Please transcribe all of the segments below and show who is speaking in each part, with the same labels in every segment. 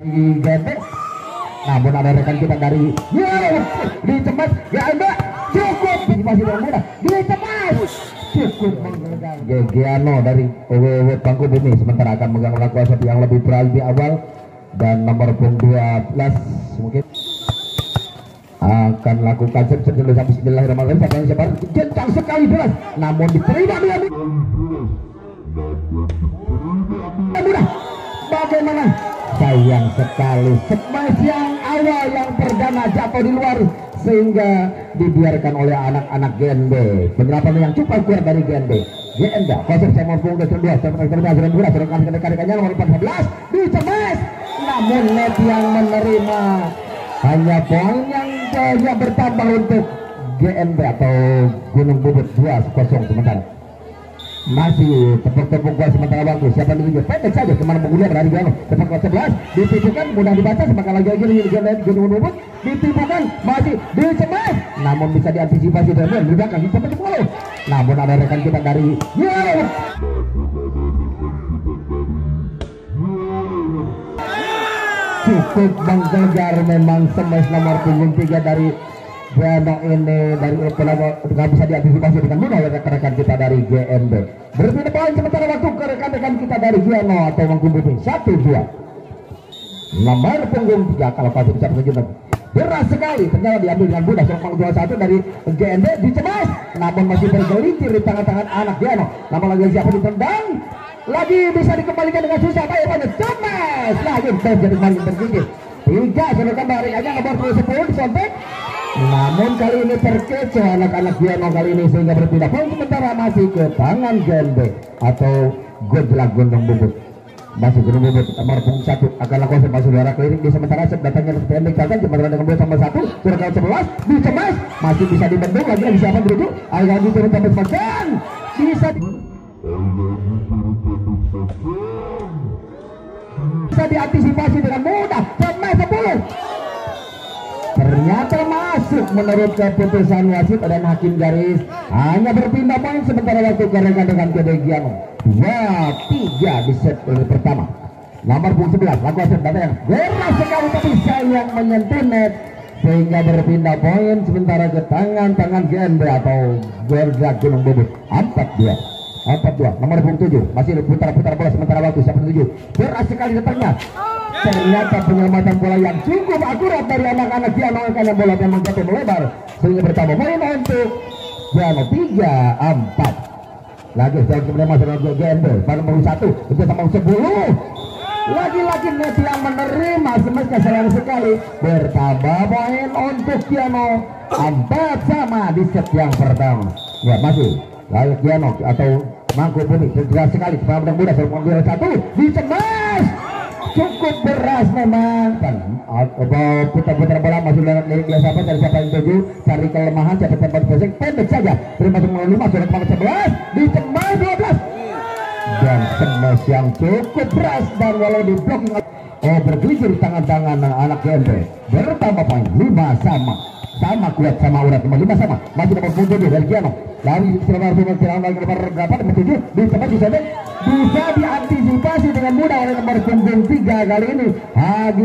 Speaker 1: Gede. Namun ada rekan kita dari dicemas GMB cukup masih dengan mudah dicemas cukup menggelegar Gegiano dari OWW Bangku Bumi sementara akan megang laku asap yang lebih berani di awal dan nomor punggung 12 mungkin akan lakukan set dulu sampai bismillahirrahmanirrahim siapa yang sebar kencang sekali beras namun diterima dengan mudah bagaimana sayang sekali smash yang awal yang perdana jatuh di luar sehingga dibiarkan oleh anak-anak GNB penerapan yang cukup kuat dari GNB konsep saya maupun ke kedua rekan-rekannya nomor 14 dicemas namun net yang menerima hanya poin yang bertambah untuk GNB atau Gunung Bubut 2-0 sementara masih tepuk-tepuk gol sementara waktu siapa yang dituju pendek saja kemana mengulia berani Gano tepat ke 11 ditipukan mudah dibaca semakin lagi Gunung Bubut ditipukan masih dicemas namun bisa diantisipasi dengan di belakang sampai 10 namun ada rekan kita dari cukup menggelegar memang smash nomor punggung 3 dari Gano ini dari nggak bisa diantisipasi dengan mudah oleh rekan-rekan kita dari GMB berpindah poin sementara waktu ke rekan-rekan kita dari Gano atau mengkumpulkan 1-2 nomor punggung 3 kalau pasti bisa menunjukkan beras sekali ternyata diambil dengan mudah serang 2-1 dari GMB dicemas namun masih bergelincir di tangan-tangan anak Gano namun lagi siapa ditendang lagi bisa dikembalikan dengan susah baik pada cemas lagi jadi main bergigit 3 selokan dari hanya nomor 10 disontek namun kali ini terkecoh anak-anak Gano kali ini sehingga berpindah poin sementara masih ke tangan GNB atau Gojlak Gunung Bubut masih Gunung Bubut nomor punggung 1 akan lakukan masuk suara keliling di sementara datangnya pendek saja jembatan dengan 2 sama 1 surat 11 dicemas masih bisa dibendung lagi siapa duduk agar diturun sampai sebagian bisa diantisipasi dengan mudah cemas 10 ternyata masuk menurut keputusan wasit dan hakim garis hanya berpindah poin sementara waktu ke rekan-rekan Gedegiano 2-3 di set pertama nomor punggung 11 laku aset data yang geras sekali tapi sayang menyentuh net sehingga berpindah poin sementara ke tangan GNB atau Gojlak Gunung Bubut 4-2 nomor punggung 7 masih putar-putar bola sementara waktu siapa 7 beras sekali datangnya ternyata penyelamatan bola yang cukup akurat dari anak-anak Gano karena bola memang jatuh melebar sehingga bertambah poin untuk Gano 3-4 lagi saya kemudian masuk ke GNB pada nomor 1 itu sama 10 lagi-lagi net yang menerima semesta sayang sekali bertambah poin untuk Gano 4 sama di set yang pertama ya masih layak Gano atau Mangku Bumi segera sekali pada muda nomor 1 dicemas cukup beras memang kan putar-putar bola masih lirik siapa dari siapa yang tuju cari kelemahan siapa tempat posisi pendek saja terima nomor 5 surat nomor 11 dicemas 12 dan smash yang cukup beras dan walau di blocking bergelisir di tangan-tangan anak GNB bertambah poin 5 sama kuat sama urat nomor 5 sama masih nomor 7 dari Gano lari selama nomor berapa nomor 7 bisa diantisipasi dengan mudah oleh nomor punggung 3 kali ini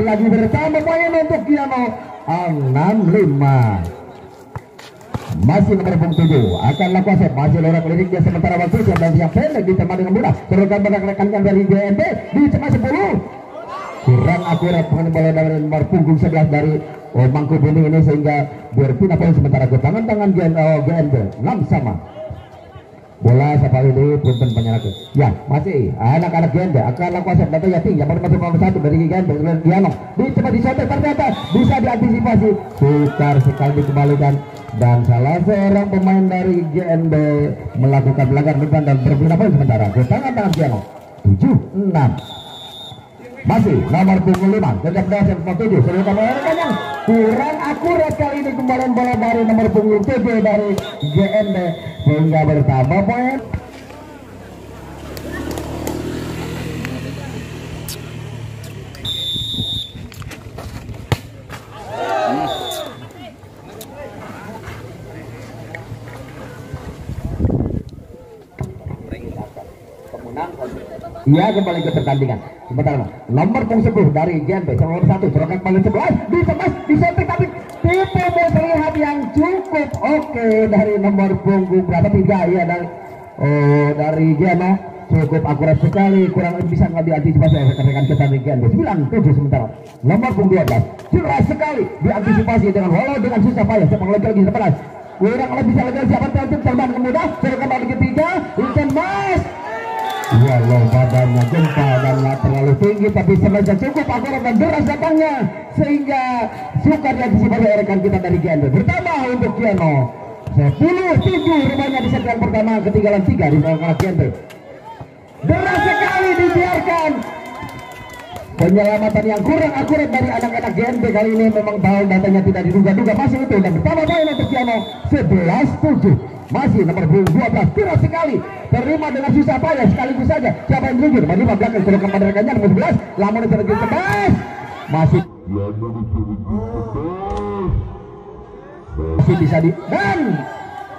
Speaker 1: lagi bertambah poin untuk Gano 6-5 masih nomor punggung 7 akan lakukan set masih lorong keliling dia sementara waktu yang pendek diteman dengan mudah teruskan rekan dari GNB dicemas 10 kurang akurat pengen bola dari nomor punggung 11 dari Mangku Bumi ini sehingga berpindah poin sementara ke tangan-tangan GNB 6 sama bola siapa ini punten penyerang ya masih anak-anak GNB akan lakukan set data yating yang baru masuk nomor 1 dari GNB Diano dicoba disotek ternyata bisa diantisipasi sukar sekali dikembalikan dan salah seorang pemain dari GNB melakukan pelanggaran depan dan berpindah poin sementara ke tangan-tangan Diano 7-6 masih nomor punggung 5 tetap dasar nomor 7 seluruh yang kurang akurat kali ini kembalian bola dari nomor punggung 7 dari GNB sehingga bertambah poin kemenangan Ia kembali ke pertandingan. Sebentar nomor punggung 10 dari GNB nomor 1 serangan paling 11 ditembas disentik tapi tipe terlihat yang cukup oke dari nomor punggung berapa 3 ya dari Giano cukup akurat sekali, kurang lebih bisa nggak diantisipasi oleh rekan-rekan kita dari GNB 97 sementara nomor punggung 12 jelas sekali diantisipasi dengan walau dengan susah payah sepak lagi 11 kurang lebih bisa lagi siapa terbang kemudian serangan balik ketiga Vincent Mas walau badannya gempa dan nggak terlalu tinggi tapi sebenarnya cukup akurat dan deras datangnya sehingga suka diantisipasi oleh rekan kita dari GNB. Bertambah untuk Giano 10-7 rupanya di set yang pertama, ketinggalan 3 di belakang GNB. Deras sekali dibiarkan penyelamatan yang kurang akurat dari anak-anak GNB kali ini. Memang bau datanya tidak diduga-duga masih itu dan bertambah poin untuk Giano 11-7. Masih nomor 12 keras sekali terima dengan susah payah sekaligus saja siapa yang jujur nomor 5 belakang suruhkan pada rekannya nomor 11 lamun itu lagi tebas masih bisa di dan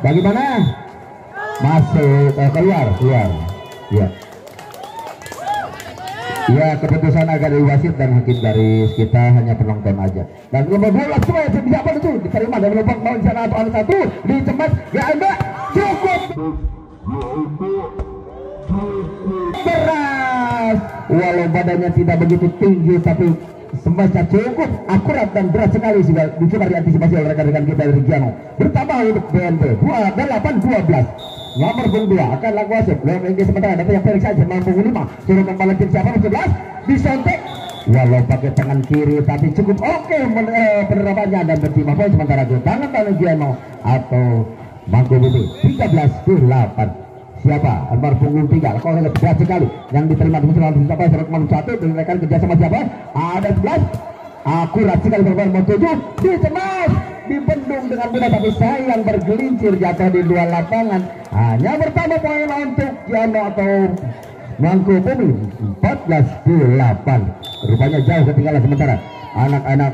Speaker 1: bagaimana masuk keluar ya keputusan agak dari wasit dan hakim garis kita hanya penonton aja dan nomor 12 semua yang bisa apa itu diterima dan lubang mau di sana atau ada satu di tempat ya ada cukup beras walau badannya tidak begitu tinggi tapi semacam cukup akurat dan berat sekali juga dicoba diantisipasi oleh rekan-rekan kita dari Giano. Bertambah untuk BNP 28-12 nomor punggung 2 akan lakukan wasit lagi sementara data yang Felix saja nomor punggung 5 suruh membalankan siapa nomor 11 disontek walau pakai tangan kiri tapi cukup oke penerapannya dan berterima poin sementara itu tangan Giano atau Mangku Bumi 13-8 siapa nomor punggung 3 kalau lebih berat sekali yang diterima di musuh siapa nomor 1 dengan rekan kerjasama siapa ada 11 akurat sekali bermain nomor 7 ditemas dibendung dengan mudah tapi sayang bergelincir jatuh di dua lapangan hanya bertambah poin untuk Giano atau Mangku Bumi 14-8 rupanya jauh ketinggalan sementara anak-anak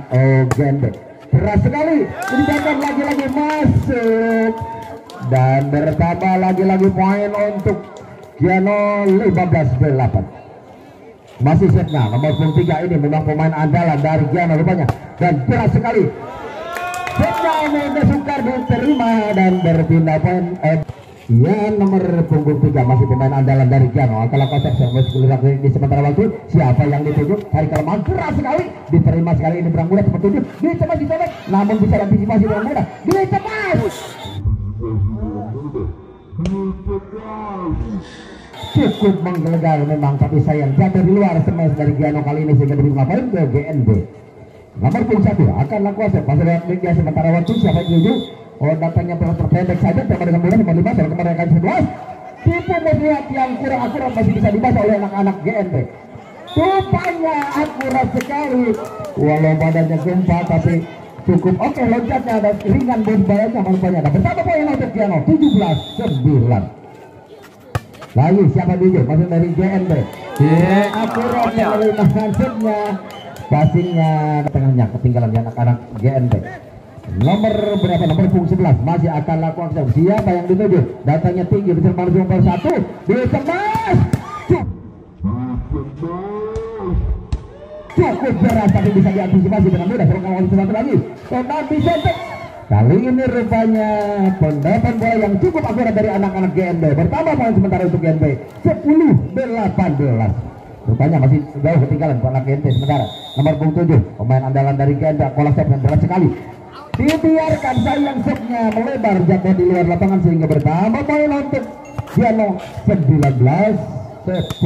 Speaker 1: GNB keras sekali dibiarkan lagi-lagi masuk dan bertambah lagi-lagi poin untuk Giano 15-8 masih setnya nomor 3 ini memang pemain andalan dari Giano rupanya dan keras sekali setnya mudah sukar diterima dan berpindah poin ya nomor punggung 3 masih pemain andalan dari Giano kalau konsep di sementara waktu siapa yang dituju hari kelemahan keras sekali diterima sekali ini berang mudah seperti itu ditemas disobek namun bisa antisipasi dengan mudah ditemas cukup menggelegar memang tapi sayang jatuh di luar smash dari Giano kali ini sehingga diberi poin ke GNB. Nomor 1 akan lakukan pasal dia sementara waktu siapa yang tuju datangnya terpendek saja sama dengan mudah nomor 5 sama rekan 11 tipe melihat yang kurang akurat masih bisa dibaca oleh anak-anak GNB. Rupanya akurat sekali walau badannya gempa tapi cukup oke loncatnya dan ringan berbahaya rupanya ada bertambah poin untuk Giano 17-9 lagi siapa dulu masuk dari GNB akurat melalui maksudnya passingnya tengahnya ketinggalan di anak-anak GNB nomor berapa nomor punggung 11 masih akan lakukan siapa yang dituju datanya tinggi besar nomor 1 ditemas cukup berat tapi bisa diantisipasi dengan mudah serangan satu lagi total bisa kali ini rupanya pendapat bola yang cukup akurat dari anak-anak GNB bertambah poin sementara untuk GNB 10-18 rupanya masih jauh ketinggalan anak GNB sementara nomor punggung 7 pemain andalan dari GNB kolosep yang berat sekali dibiarkan sayang setnya melebar jatuh di luar lapangan sehingga bertambah poin untuk Giano 19-10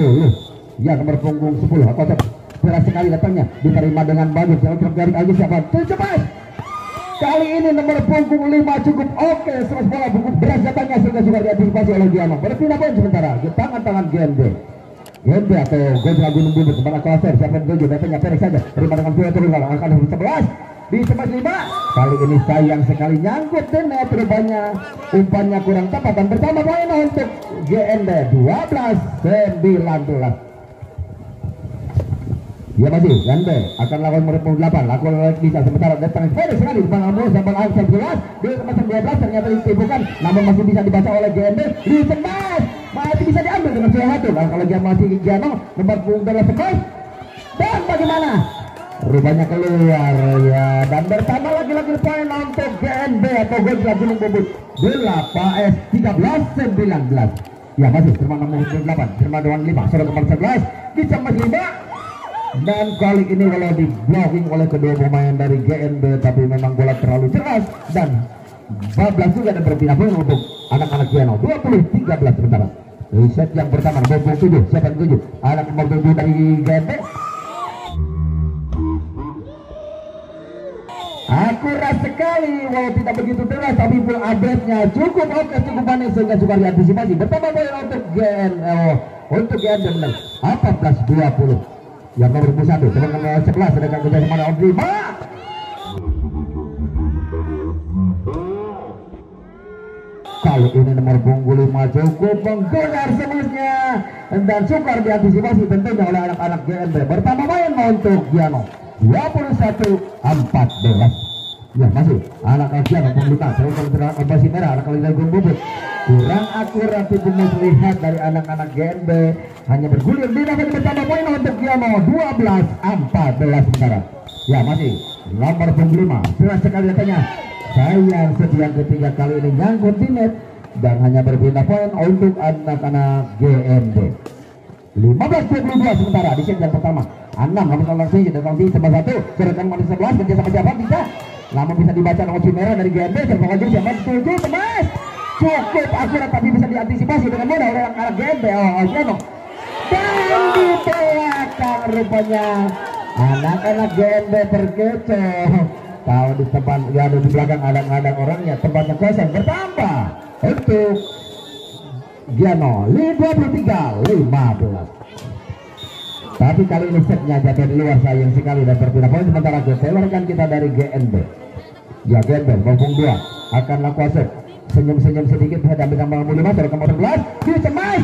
Speaker 1: ya nomor punggung 10 kolosep berat sekali datangnya diterima dengan bagus jangan terjadi aja siapa cepat kali ini nomor punggung 5 cukup oke seras bola cukup berat datangnya sehingga sudah diantisipasi oleh Giano berpindah poin sementara ke tangan-tangan GNB atau Gojra Gunung Bubur sementara klaser siapa yang tuju datangnya Felix saja terima dengan dua turun akan 11 di tempat 5 kali ini sayang sekali nyangkut dan net rupanya umpannya kurang tepat dan bertambah poin untuk GNB 12-19 ya masih GNB akan lakukan nomor 8 lakukan bisa sementara datang Felix sekali di bawah bola sampai angka 11 di tempat 12 ternyata ditipukan namun masih bisa dibaca oleh GNB di tempat masih bisa diambil dengan satu. Dan kalau dia masih Giano nomor punggung 11 dan bagaimana? Rupanya keluar ya, dan bertambah lagi-lagi poin untuk GNB atau Gojra Gunung Bubut 13-19. Ya masih Firman nomor 8, Firman 25, Solo nomor 11 bisa masih 5. Dan kali ini kalau di blocking oleh kedua pemain dari GNB, tapi memang bola terlalu keras dan bablas juga ada berpindah poin untuk anak-anak Giano 20-13 sementara. Di set yang pertama nomor 7, siapa 7? Anak nomor 7 dari GNB. Akurat sekali, walau tidak begitu deras, tapi full update-nya cukup oke, cukup manis sehingga suka diantisipasi. Bertambah poin untuk GNB benar 14-20. Yang nomor 1 dengan nomor 11 sedangkan kerjasama nomor 5. Kali ini nomor punggung 5 cukup menggoyang semuanya dan sukar diantisipasi tentunya oleh anak-anak GNB. Bertambah poin untuk Giano 21-14. Ya masih anak-anak Giano pembuka terus basi merah anak-anak dari Gunung Bubut kurang akurat itu melihat dari anak-anak GNB, hanya bergulir di dalam. Bertambah poin untuk Giano 12-14 sementara. Ya masih nomor punggung 5 jelas sekali datanya. Sayang setiap ketiga kali ini nyangkut di net dan hanya berpindah poin untuk anak-anak GNB. 15-22 sementara di set yang pertama. 6 nomor langsung datang di 11 serahkan nomor 11 kerja sama siapa bisa, namun bisa dibaca nomor merah dari GNB serta wajib siapa 7 temas cukup akurat tapi bisa diantisipasi dengan mudah oleh anak GNB. Giano dan di belakang rupanya anak-anak GNB terkecoh. Tahu di tempat ya, ada di belakang ada orangnya, tempatnya kosong. Bertambah untuk Giano 23-15. Tapi kali ini setnya jatuh di luar, sayang sekali dan berpindah poin sementara keseluruhan kita dari GNB. Ya GNB maupun 2 akan lakukan set. Senyum-senyum sedikit hadapi nomor 5 dari nomor 11 dicemas.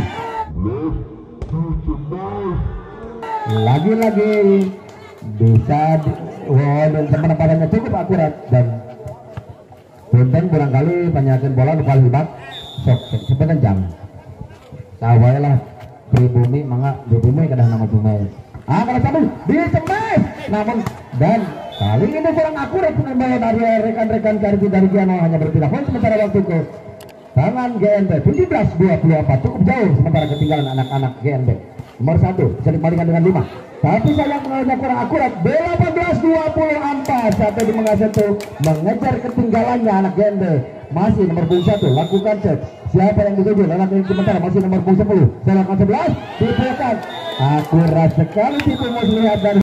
Speaker 1: Lagi-lagi bisa dan penempatannya cukup akurat dan punten barangkali banyakin bola lupa libat sok sebenarnya jam sawai lah pribumi mangga pribumi kadang nama pemain kalau sabun dicemas namun dan kali ini kurang akurat bola dari rekan-rekan dari Giano, hanya berpindah poin sementara waktu ke tangan GNB 17-24 cukup jauh sementara ketinggalan anak-anak GNB. Nomor 1 bisa dikembalikan dengan 5 tapi sayang mengalami kurang akurat 18-24 sampai di mengasih itu mengejar ketinggalannya anak GNB. Masih nomor 1 lakukan set, siapa yang dituju anak yang sementara masih nomor 10 serahkan 11 dibuat akurat sekali tipu muslihat dari